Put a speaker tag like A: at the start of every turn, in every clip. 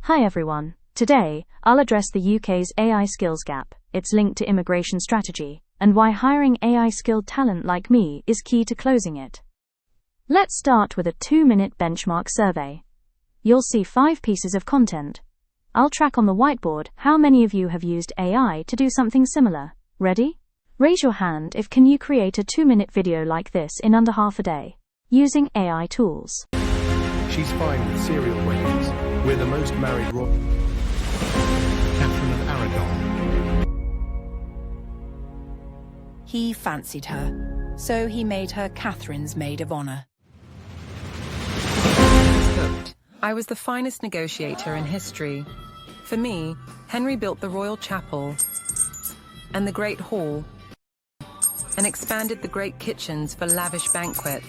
A: Hi everyone. Today, I'll address the UK's AI skills gap, its link to immigration strategy, and why hiring AI-skilled talent like me is key to closing it. Let's start with a 2-minute benchmark survey. You'll see 5 pieces of content. I'll track on the whiteboard how many of you have used AI to do something similar. Ready? Raise your hand if can you create a 2-minute video like this in under half a day, using AI tools.
B: She's fine with serial weddings. We're the most married Catherine of Aragon.
C: He fancied her, so he made her Catherine's maid of honor.
D: I was the finest negotiator in history. For me, Henry built the royal chapel and the great hall and expanded the great kitchens for lavish banquets.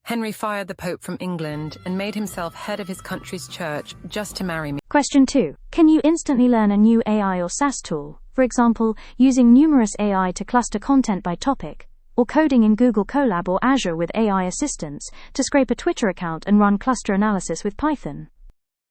D: Henry fired the Pope from England and made himself head of his country's church just to marry me.
A: Question 2. Can you instantly learn a new AI or SaaS tool, for example, using numerous AI to cluster content by topic, or coding in Google Colab or Azure with AI assistants to scrape a Twitter account and run cluster analysis with Python?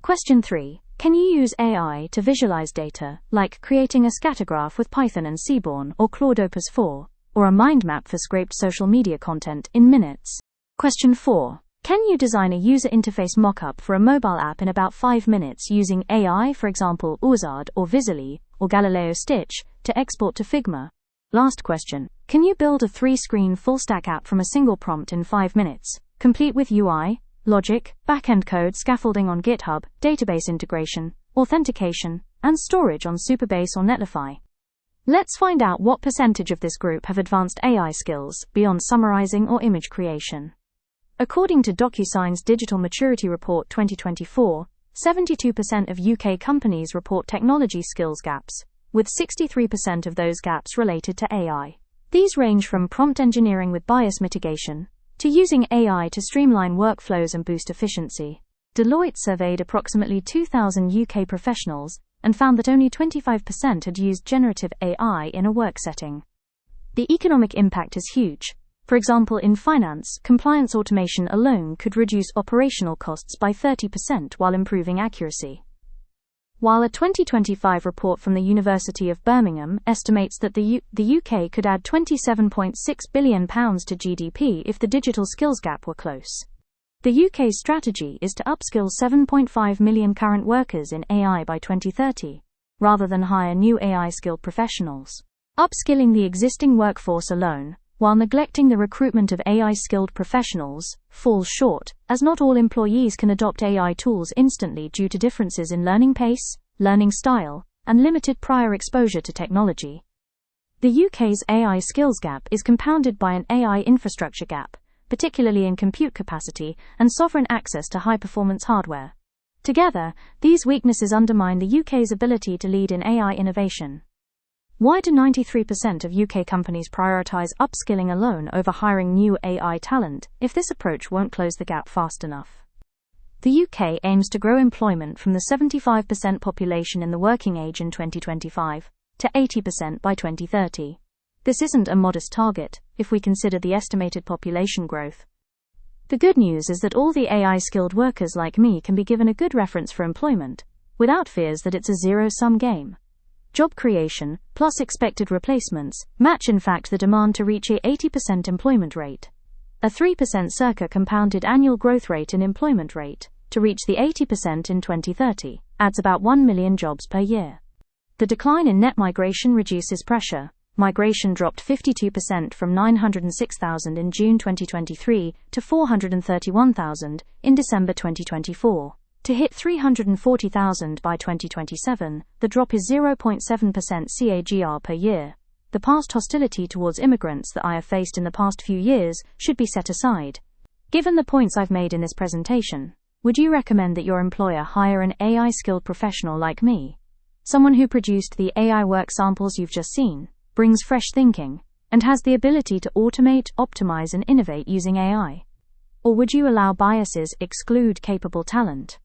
A: Question 3. Can you use AI to visualize data, like creating a scatter graph with Python and Seaborn or Claude Opus 4, or a mind map for scraped social media content in minutes? Question 4. Can you design a user interface mockup for a mobile app in about 5 minutes using AI, for example, Urzard or Visily or Galileo Stitch, to export to Figma? Last question. Can you build a 3-screen full-stack app from a single prompt in 5 minutes, complete with UI, logic, backend code, scaffolding on GitHub, database integration, authentication, and storage on Supabase or Netlify? Let's find out what percentage of this group have advanced AI skills beyond summarizing or image creation. According to DocuSign's Digital Maturity Report 2024, 72% of UK companies report technology skills gaps, with 63% of those gaps related to AI. These range from prompt engineering with bias mitigation, to using AI to streamline workflows and boost efficiency. Deloitte surveyed approximately 2,000 UK professionals and found that only 25% had used generative AI in a work setting. The economic impact is huge. For example, in finance, compliance automation alone could reduce operational costs by 30% while improving accuracy. While a 2025 report from the University of Birmingham estimates that the UK could add £27.6 billion to GDP if the digital skills gap were close. The UK's strategy is to upskill 7.5 million current workers in AI by 2030, rather than hire new AI-skilled professionals. Upskilling the existing workforce alone, while neglecting the recruitment of AI-skilled professionals, falls short, as not all employees can adopt AI tools instantly due to differences in learning pace, learning style, and limited prior exposure to technology. The UK's AI skills gap is compounded by an AI infrastructure gap, particularly in compute capacity and sovereign access to high-performance hardware. Together, these weaknesses undermine the UK's ability to lead in AI innovation. Why do 93% of UK companies prioritize upskilling alone over hiring new AI talent if this approach won't close the gap fast enough? The UK aims to grow employment from the 75% population in the working age in 2025 to 80% by 2030. This isn't a modest target, if we consider the estimated population growth. The good news is that all the AI-skilled workers like me can be given a good reference for employment, without fears that it's a zero-sum game. Job creation, plus expected replacements, match in fact the demand to reach a 80% employment rate. A 3% circa compounded annual growth rate in employment rate, to reach the 80% in 2030, adds about 1 million jobs per year. The decline in net migration reduces pressure. Migration dropped 52% from 906,000 in June 2023 to 431,000 in December 2024. To hit 340,000 by 2027, the drop is 0.7% CAGR per year. The past hostility towards immigrants that I have faced in the past few years should be set aside. Given the points I've made in this presentation, would you recommend that your employer hire an AI-skilled professional like me? Someone who produced the AI work samples you've just seen, brings fresh thinking, and has the ability to automate, optimize, and innovate using AI? Or would you allow biases exclude capable talent?